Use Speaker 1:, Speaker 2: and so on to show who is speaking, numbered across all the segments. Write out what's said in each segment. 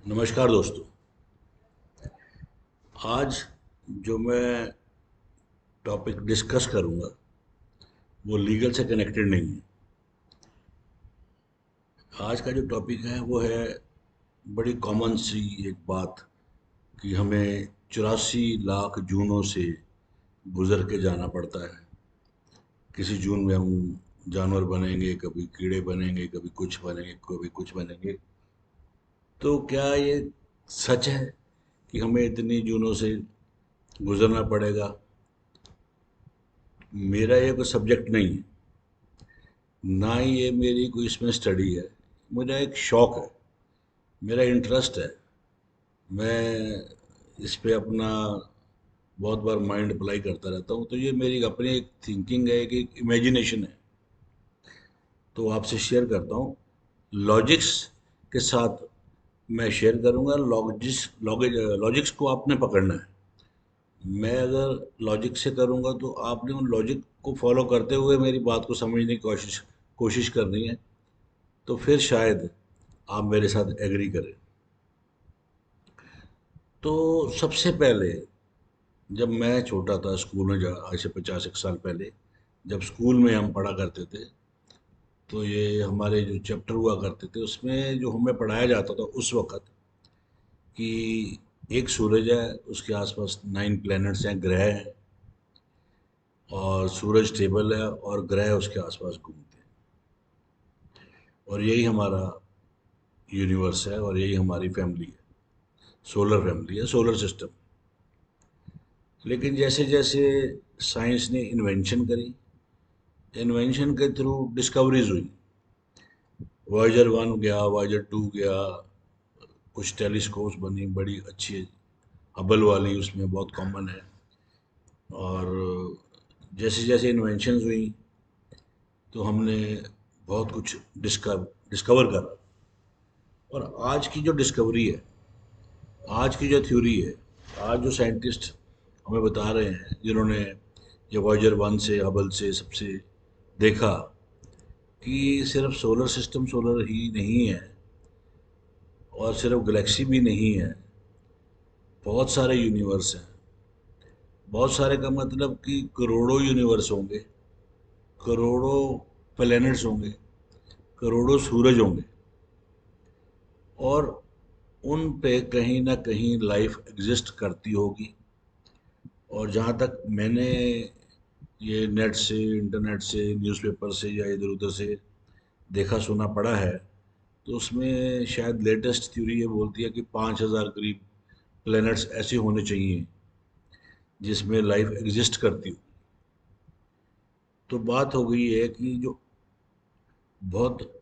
Speaker 1: नमस्कार दोस्तों। आज जो मैं टॉपिक डिस्कस करूंगा वो लीगल से कनेक्टेड नहीं है। आज का जो टॉपिक है वो है बड़ी कॉमन सी एक बात कि हमें 84 लाख जूनों से गुजर के जाना पड़ता है। किसी जून में हम जानवर बनेंगे, कभी कीड़े बनेंगे, कभी कुछ बनेंगे, कभी कुछ बनेंगे। तो क्या ये सच है कि हमें इतनी जूनों से गुजरना पड़ेगा? मेरा ये कोई सब्जेक्ट नहीं है, ना ही ये मेरी कोई इसमें स्टडी है। मेरा एक शौक है, मेरा इंटरेस्ट है। मैं इस पे अपना बहुत बार माइंड अप्लाई करता रहता हूँ। तो ये मेरी अपनी एक थिंकिंग है, कि एक इमेजिनेशन है। तो आपसे शेयर करता हूँ लॉजिक्स के साथ। मैं शेयर करूँगा लॉजिक्स को आपने पकड़ना है। मैं अगर लॉजिक से करूँगा तो आपने उन लॉजिक को फॉलो करते हुए मेरी बात को समझने की कोशिश कोशिश करनी है। तो फिर शायद आप मेरे साथ एग्री करें। तो सबसे पहले, जब मैं छोटा था स्कूल में, आज से 50 एक साल पहले जब स्कूल में हम पढ़ा करते थे, तो ये हमारे जो चैप्टर हुआ करते थे उसमें जो हमें पढ़ाया जाता था उस वक्त, कि एक सूरज है, उसके आसपास 9 प्लैनेट्स हैं, ग्रह हैं, और सूरज स्टेबल है और ग्रह उसके आसपास घूमते हैं। और यही हमारा यूनिवर्स है और यही हमारी फैमिली है, सोलर फैमिली है, सोलर सिस्टम। लेकिन जैसे जैसे साइंस ने इन्वेंशन करी, इन्वेंशन के थ्रू डिस्कवरीज हुई। वॉयजर 1 गया, वॉयजर 2 गया, कुछ टेलीस्कोप्स बनी बड़ी अच्छी, हबल वाली उसमें बहुत कॉमन है। और जैसे जैसे इन्वेंशंस हुई तो हमने बहुत कुछ डिस्कवर करा। और आज की जो डिस्कवरी है, आज की जो थ्योरी है, आज जो साइंटिस्ट हमें बता रहे हैं, जिन्होंने ये वॉयजर 1 से, हबल से, सबसे देखा कि सिर्फ सोलर सिस्टम सोलर ही नहीं है, और सिर्फ गैलेक्सी भी नहीं है, बहुत सारे यूनिवर्स हैं। बहुत सारे का मतलब कि करोड़ों यूनिवर्स होंगे, करोड़ों प्लैनेट्स होंगे, करोड़ों सूरज होंगे, और उन पे कहीं ना कहीं लाइफ एग्जिस्ट करती होगी। और जहाँ तक मैंने ये नेट से, इंटरनेट से, न्यूज़पेपर से या इधर उधर से देखा सुना पड़ा है, तो उसमें शायद लेटेस्ट थ्योरी ये बोलती है कि 5,000 करीब प्लैनेट्स ऐसे होने चाहिए जिसमें लाइफ एग्जिस्ट करती हो। तो बात हो गई है कि जो बहुत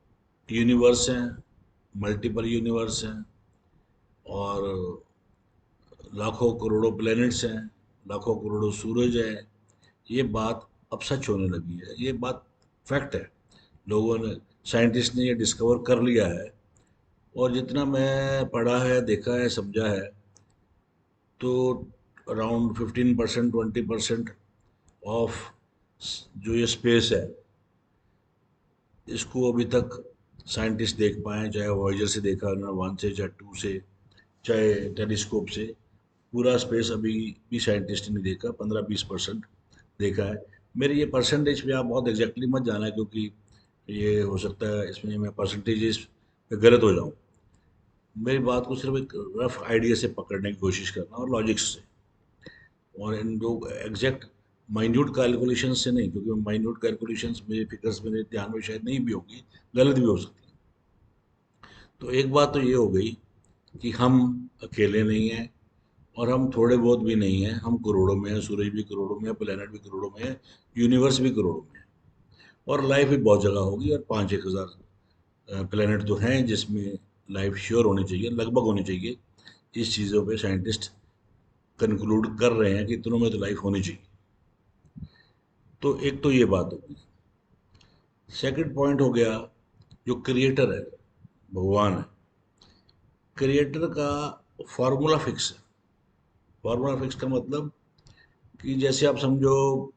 Speaker 1: यूनिवर्स हैं, मल्टीपल यूनिवर्स हैं, और लाखों करोड़ों प्लैनेट्स हैं, लाखों करोड़ों सूरज हैं। ये बात अब सच होने लगी है, ये बात फैक्ट है। लोगों ने, साइंटिस्ट ने ये डिस्कवर कर लिया है। और जितना मैं पढ़ा है, देखा है, समझा है, तो अराउंड 15% 20% ऑफ जो ये स्पेस है, इसको अभी तक साइंटिस्ट देख पाए हैं। चाहे वॉयजर से देखा उन्होंने, 1 से, चाहे 2 से, चाहे टेलीस्कोप से। पूरा स्पेस अभी भी साइंटिस्ट ने देखा, 15-20% देखा है। मेरी ये परसेंटेज पे आप बहुत एग्जैक्टली मत जाना, क्योंकि ये हो सकता है इसमें मैं परसेंटेजेस पे गलत हो जाऊं। मेरी बात को सिर्फ एक रफ आइडिया से पकड़ने की कोशिश करना, और लॉजिक्स से, और इन जो एग्जैक्ट माइन्यूट कैलकुलेशन से नहीं, क्योंकि माइन्यूट कैलकुलेशंस मेरे फिगर्स मेरे ध्यान में शायद नहीं भी होगी, गलत भी हो सकती है। तो एक बात तो ये हो गई कि हम अकेले नहीं हैं, और हम थोड़े बहुत भी नहीं हैं, हम करोड़ों में हैं, सूरज भी करोड़ों में है, प्लेनेट भी करोड़ों में है, यूनिवर्स भी करोड़ों में है। और लाइफ भी बहुत जगह होगी, और 5-1 हज़ार प्लेनेट तो हैं जिसमें लाइफ श्योर होनी चाहिए, लगभग होनी चाहिए। इस चीज़ों पे साइंटिस्ट कंक्लूड कर रहे हैं कि इतनों में तो लाइफ होनी चाहिए। तो एक तो ये बात होगी। सेकंड पॉइंट हो गया, जो क्रिएटर है, भगवान है, क्रिएटर का फार्मूला फिक्स है। फार्मूला फिक्स का मतलब कि जैसे आप समझो,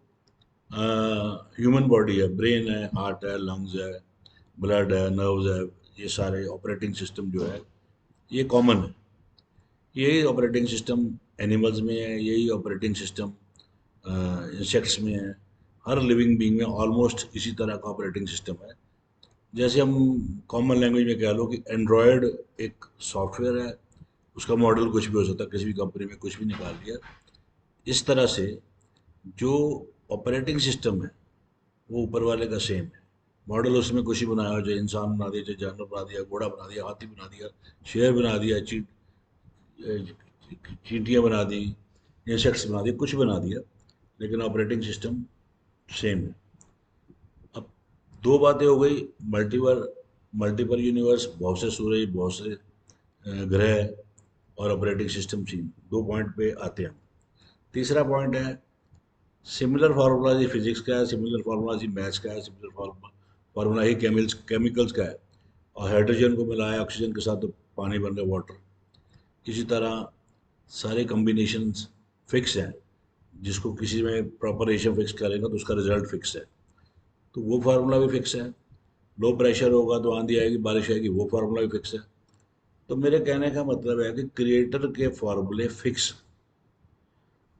Speaker 1: ह्यूमन बॉडी है, ब्रेन है, हार्ट है, लंग्स है, ब्लड है, नर्व्स है, ये सारे ऑपरेटिंग सिस्टम जो है, ये कॉमन है। यही ऑपरेटिंग सिस्टम एनिमल्स में है, यही ऑपरेटिंग सिस्टम इंसेक्ट्स में है। हर लिविंग बीइंग में ऑलमोस्ट इसी तरह का ऑपरेटिंग सिस्टम है। जैसे हम कॉमन लैंग्वेज में कह लो कि एंड्रॉयड एक सॉफ्टवेयर है, उसका मॉडल कुछ भी हो सकता है, किसी भी कंपनी में कुछ भी निकाल दिया। इस तरह से जो ऑपरेटिंग सिस्टम है वो ऊपर वाले का सेम है। मॉडल उसमें कुछ ही बनाया हो, चाहे इंसान बना दिया, चाहे जानवर बना दिया, घोड़ा बना दिया, हाथी बना दिया, शेर बना दिया, चींटियाँ बना दी, इंसेक्ट्स बना दिए, कुछ बना दिया, लेकिन ऑपरेटिंग सिस्टम सेम है। अब दो बातें हो गई। मल्टीवर मल्टीपल यूनिवर्स, बहुत से सूरज, बहुत से ग्रह और ऑपरेटिंग सिस्टम सेम, दो पॉइंट पे आते हैं हम। तीसरा पॉइंट है सिमिलर फार्मूला फिजिक्स का है, सिमिलर फार्मूला मैथ्स का है, सिमिलर फार्मूला ही केमिकल्स का है। और हाइड्रोजन को मिलाया ऑक्सीजन के साथ तो पानी बन गया, वाटर। इसी तरह सारे कॉम्बिनेशंस फिक्स हैं। जिसको किसी में प्रॉपर रेशियो फिक्स करेगा तो उसका रिजल्ट फिक्स है, तो वो फार्मूला भी फिक्स है। लो प्रेशर होगा तो आंधी आएगी, बारिश आएगी, वो फार्मूला भी फिक्स है। तो मेरे कहने का मतलब है कि क्रिएटर के फार्मूले फिक्स,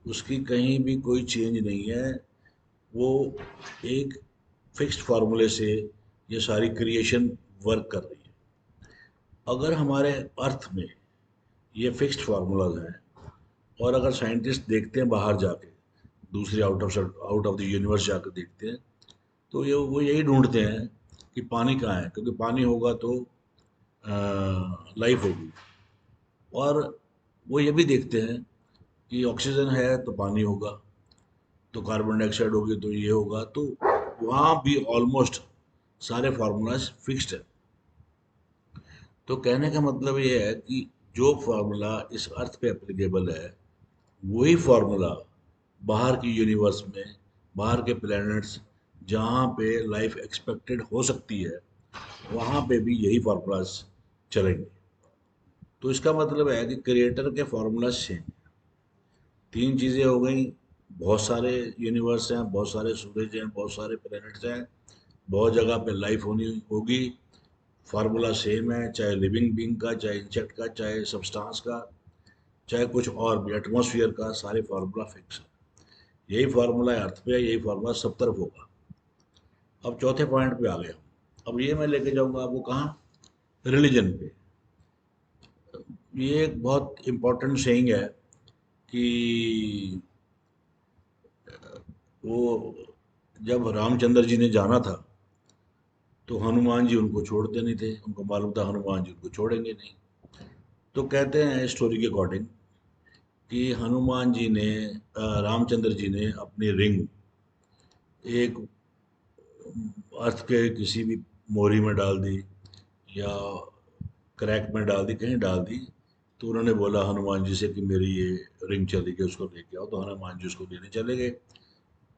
Speaker 1: उसकी कहीं भी कोई चेंज नहीं है। वो एक फिक्स्ड फार्मूले से ये सारी क्रिएशन वर्क कर रही है। अगर हमारे अर्थ में ये फिक्स्ड फार्मूलाज हैं, और अगर साइंटिस्ट देखते हैं बाहर जाके, दूसरे आउट ऑफ द यूनिवर्स जाकर देखते हैं, तो ये वो यही ढूंढते हैं कि पानी कहाँ है, क्योंकि पानी होगा तो लाइफ होगी। और वो ये भी देखते हैं कि ऑक्सीजन है तो पानी होगा, तो कार्बन डाइऑक्साइड होगी तो ये होगा। तो वहाँ भी ऑलमोस्ट सारे फार्मूलाज फिक्स्ड है। तो कहने का मतलब ये है कि जो फार्मूला इस अर्थ पे एप्लीकेबल है, वही फार्मूला बाहर की यूनिवर्स में, बाहर के प्लैनेट्स जहाँ पे लाइफ एक्सपेक्टेड हो सकती है, वहाँ पे भी यही फार्मूलाज चलेंगे। तो इसका मतलब है कि क्रिएटर के फार्मूला सेम। तीन चीज़ें हो गई। बहुत सारे यूनिवर्स हैं, बहुत सारे सूरज हैं, बहुत सारे प्लैनेट्स हैं, बहुत जगह पे लाइफ होनी होगी। फार्मूला सेम है, चाहे लिविंग बीइंग का, चाहे इंसेक्ट का, चाहे सब्सटेंस का, चाहे कुछ और भी, एटमॉस्फेयर का, सारे फार्मूला फिक्स है। यही फार्मूला है अर्थ पे, यही फार्मूला सब तरफ होगा। अब चौथे पॉइंट पे आ गए हम। अब ये मैं लेके जाऊंगा आपको कहाँ, रिलीजन पे। ये एक बहुत इम्पोर्टेंट सेइंग है कि वो जब रामचंद्र जी ने जाना था, तो हनुमान जी उनको छोड़ते नहीं थे, उनको मालूम था हनुमान जी उनको छोड़ेंगे नहीं। तो कहते हैं स्टोरी के अकॉर्डिंग कि हनुमान जी ने रामचंद्र जी ने अपनी रिंग एक अर्थ के किसी भी मोरी में डाल दी, या क्रैक में डाल दी, कहीं डाल दी। तो उन्होंने बोला हनुमान जी से कि मेरी ये रिंग चली गई, उसको लेके आओ। तो हनुमान जी उसको लेने चले गए।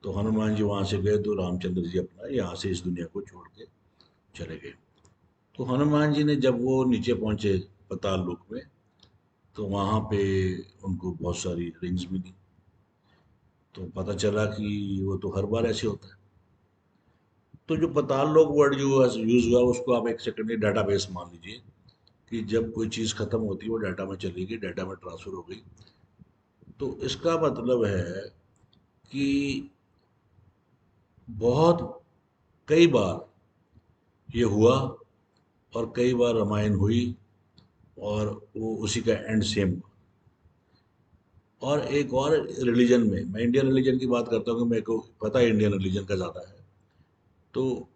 Speaker 1: तो हनुमान जी वहां से गए तो रामचंद्र जी अपना यहाँ से इस दुनिया को छोड़ के चले गए। तो हनुमान जी ने जब वो नीचे पहुंचे पाताल लोक में, तो वहां पे उनको बहुत सारी रिंग्स मिली। तो पता चला कि वो तो हर बार ऐसे होता है। तो जो पाताल लोक वर्ड जो यूज हुआ, उसको आप एक सेकंड डाटाबेस मान लीजिए, कि जब कोई चीज़ खत्म होती है वो डाटा में चली गई, डाटा में ट्रांसफर हो गई। तो इसका मतलब है कि बहुत कई बार ये हुआ, और कई बार रामायण हुई, और वो उसी का एंड सेम हुआ। और एक और रिलीजन में, मैं इंडियन रिलीजन की बात करता हूँ कि मेरे को पता है इंडियन रिलीजन का ज़्यादा है। तो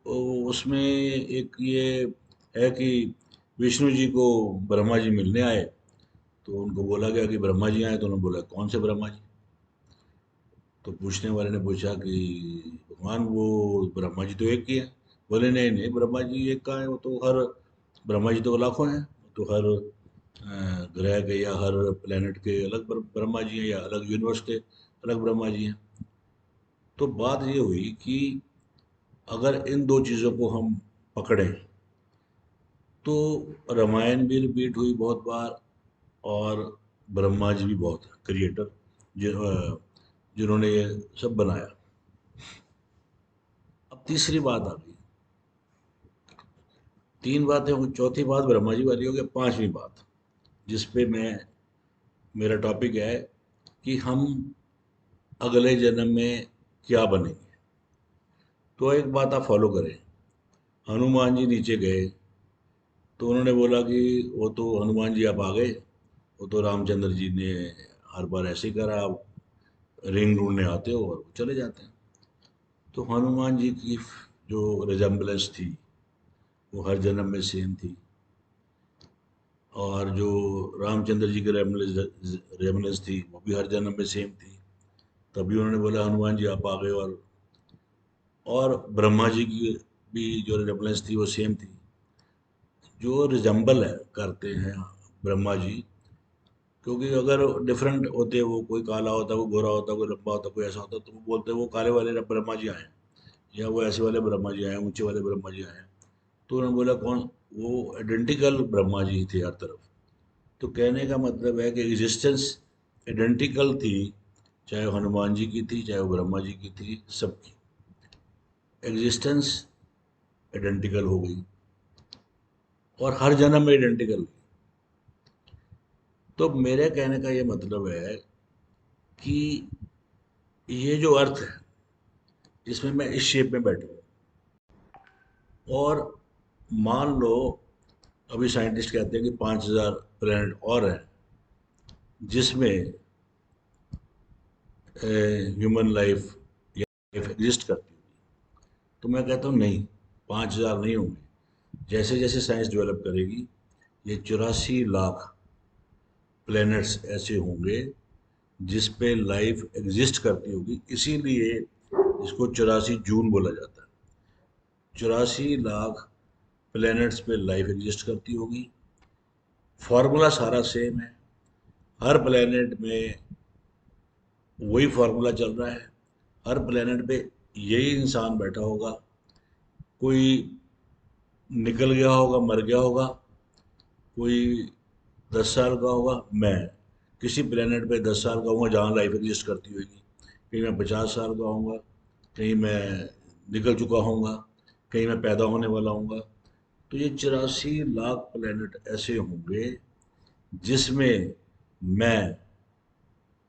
Speaker 1: उसमें एक ये है कि विष्णु जी को ब्रह्मा जी मिलने आए। तो उनको बोला गया कि ब्रह्मा जी आए, तो उन्होंने बोला कौन से ब्रह्मा जी। तो पूछने वाले ने पूछा कि भगवान वो ब्रह्मा जी तो एक ही है। बोले नहीं नहीं, ब्रह्मा जी एक का है, वो तो हर ब्रह्मा जी तो लाखों हैं, तो हर ग्रह के या हर प्लेनेट के अलग ब्रह्मा जी हैं, या अलग यूनिवर्स के अलग ब्रह्मा जी हैं। तो बात ये हुई कि अगर इन दो चीज़ों को हम पकड़ें, तो रामायण भी रिपीट हुई बहुत बार, और ब्रह्मा जी भी बहुत क्रिएटर जिन्होंने ये सब बनाया। अब तीसरी बात आ गई। तीन बातें हुई, चौथी बात ब्रह्मा जी वाली हो गई, पांचवी बात जिस पे मेरा टॉपिक है कि हम अगले जन्म में क्या बनेंगे। तो एक बात आप फॉलो करें। हनुमान जी नीचे गए तो उन्होंने बोला कि वो तो हनुमान जी आप आ गए, वो तो रामचंद्र जी ने हर बार ऐसे ही करा, आप रिंग ढूंढने आते हो और वो चले जाते हैं। तो हनुमान जी की जो रिजेम्बलेंस थी वो हर जन्म में सेम थी, और जो रामचंद्र जी की रेमलेंस थी वो भी हर जन्म में सेम थी। तभी उन्होंने बोला हनुमान जी आप आ गए। और ब्रह्मा जी की भी जो रेमलेंस थी वो सेम थी। जो रिजेंबल है करते हैं ब्रह्मा जी, क्योंकि अगर डिफरेंट होते, वो कोई काला होता, कोई गोरा होता, कोई लंबा होता, कोई ऐसा होता, तो वो बोलते वो काले वाले ब्रह्मा जी आए, या वो ऐसे वाले ब्रह्मा जी आए, ऊंचे वाले ब्रह्मा जी आए। तो उन्होंने बोला कौन, वो आइडेंटिकल ब्रह्मा जी थे हर तरफ। तो कहने का मतलब है कि एग्जिस्टेंस आइडेंटिकल थी, चाहे वो हनुमान जी की थी, चाहे वो ब्रह्मा जी की थी, सबकी एग्जिस्टेंस आइडेंटिकल हो गई और हर जन्म में आइडेंटिकल हुई। तो मेरे कहने का ये मतलब है कि ये जो अर्थ है, इसमें मैं इस शेप में बैठूं, और मान लो अभी साइंटिस्ट कहते हैं कि 5,000 प्लैनेट और हैं जिसमें ह्यूमन लाइफ या लाइफ एग्जिस्ट करती होगी। तो मैं कहता हूँ नहीं, 5,000 नहीं होंगे। जैसे जैसे साइंस डेवलप करेगी, ये 84 लाख प्लैनेट्स ऐसे होंगे जिस पे लाइफ एग्जिस्ट करती होगी। इसीलिए इसको 84 जून बोला जाता है। 84 लाख प्लैनेट्स पे लाइफ एग्जिस्ट करती होगी। फार्मूला सारा सेम है, हर प्लैनेट में वही फार्मूला चल रहा है, हर प्लेनेट पे यही इंसान बैठा होगा। कोई निकल गया होगा, मर गया होगा, कोई 10 साल का होगा। मैं किसी प्लेनेट पे 10 साल का हूँ जहाँ लाइफ एग्जिस्ट करती होगी, कहीं मैं 50 साल का हूँगा, कहीं मैं निकल चुका हूँगा, कहीं मैं पैदा होने वाला हूँगा। तो ये 84 लाख प्लेनेट ऐसे होंगे जिसमें मैं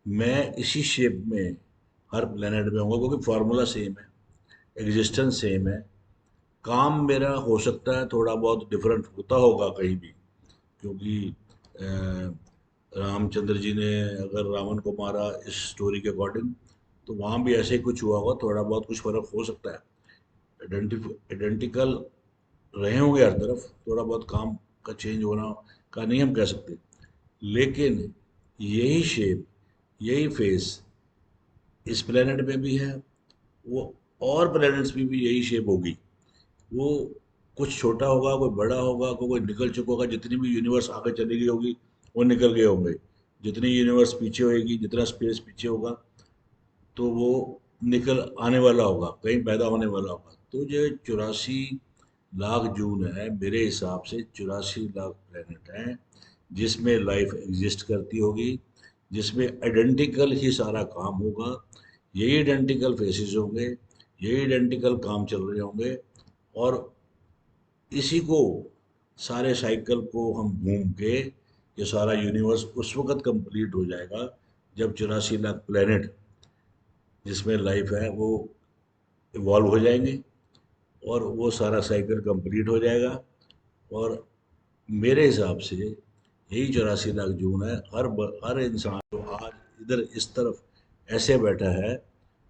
Speaker 1: मैं इसी शेप में हर प्लेनेट में होऊंगा, क्योंकि फार्मूला सेम है, एग्जिस्टेंस सेम है। काम मेरा हो सकता है थोड़ा बहुत डिफरेंट होता होगा कहीं भी, क्योंकि रामचंद्र जी ने अगर रावण को मारा इस स्टोरी के अकॉर्डिंग, तो वहाँ भी ऐसे ही कुछ हुआ होगा, थोड़ा बहुत कुछ फर्क हो सकता है। आइडेंटिकल रहे होंगे हर तरफ, थोड़ा बहुत काम का चेंज होना का नहीं हम कह सकते, लेकिन यही शेप, यही फेस इस प्लेनेट में भी है, वो और प्लैनेट्स में भी यही शेप होगी। वो कुछ छोटा होगा, कोई बड़ा होगा, कोई निकल चुका होगा, जितनी भी यूनिवर्स आगे चली गई होगी वो निकल गए होंगे, जितनी यूनिवर्स पीछे होएगी, जितना स्पेस पीछे होगा, तो वो निकल आने वाला होगा, कहीं पैदा होने वाला होगा। तो जो 84 लाख जून है, मेरे हिसाब से 84 लाख प्लेनेट हैं जिसमें लाइफ एग्जिस्ट करती होगी, जिसमें आइडेंटिकल ही सारा काम होगा, यही आइडेंटिकल फेसेस होंगे, यही आइडेंटिकल काम चल रहे होंगे। और इसी को, सारे साइकिल को हम घूम के, ये सारा यूनिवर्स उस वक्त कंप्लीट हो जाएगा जब 84 लाख प्लेनेट जिसमें लाइफ है वो इवॉल्व हो जाएंगे, और वो सारा साइकिल कंप्लीट हो जाएगा। और मेरे हिसाब से यही 84 लाख जून है। हर इंसान जो आज इधर इस तरफ ऐसे बैठा है,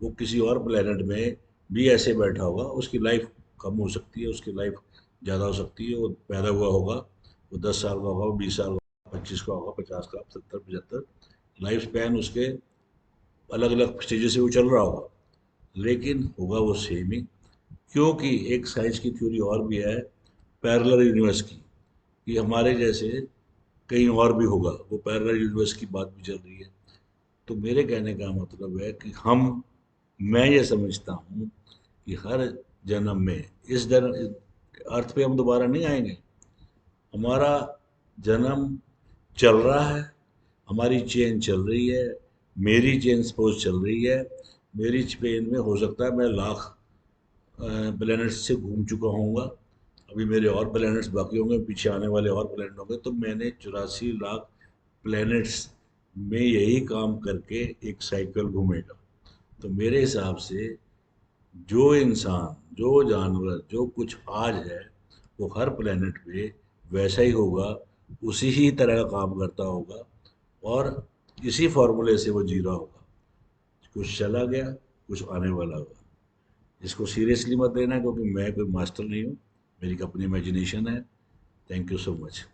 Speaker 1: वो किसी और प्लेनेट में भी ऐसे बैठा होगा। उसकी लाइफ कम हो सकती है, उसकी लाइफ ज़्यादा हो सकती है। वो पैदा हुआ होगा, वो 10 साल का होगा, वो 20 साल का होगा, 25 का होगा, 50 का, 70, 75, लाइफ स्पैन उसके अलग अलग स्टेजेस से वो चल रहा होगा, लेकिन होगा वो सेम ही। क्योंकि एक साइंस की थ्योरी और भी है, पैरेलल यूनिवर्स की, कि हमारे जैसे कहीं और भी होगा, वो पैरेलल यूनिवर्स की बात भी चल रही है। तो मेरे कहने का मतलब है कि मैं ये समझता हूँ कि हर जन्म में, इस जन्म अर्थ पे हम दोबारा नहीं आएंगे। हमारा जन्म चल रहा है, हमारी चेन चल रही है, मेरी चेन सपोज चल रही है। मेरी चेन में हो सकता है मैं लाख प्लैनेट्स से घूम चुका होऊंगा, अभी मेरे और प्लैनेट्स बाकी होंगे, पीछे आने वाले और प्लैनेट होंगे, तो मैंने 84 लाख प्लैनेट्स में यही काम करके एक साइकिल घूमेगा। तो मेरे हिसाब से जो इंसान, जो जानवर, जो कुछ आज है, वो हर प्लेनेट पे वैसा ही होगा, उसी ही तरह का काम करता होगा, और इसी फॉर्मूले से वो जी रहा होगा। कुछ चला गया, कुछ आने वाला होगा। इसको सीरियसली मत लेना, क्योंकि मैं कोई मास्टर नहीं हूँ, मेरी अपनी इमेजिनेशन है। Thank you so much.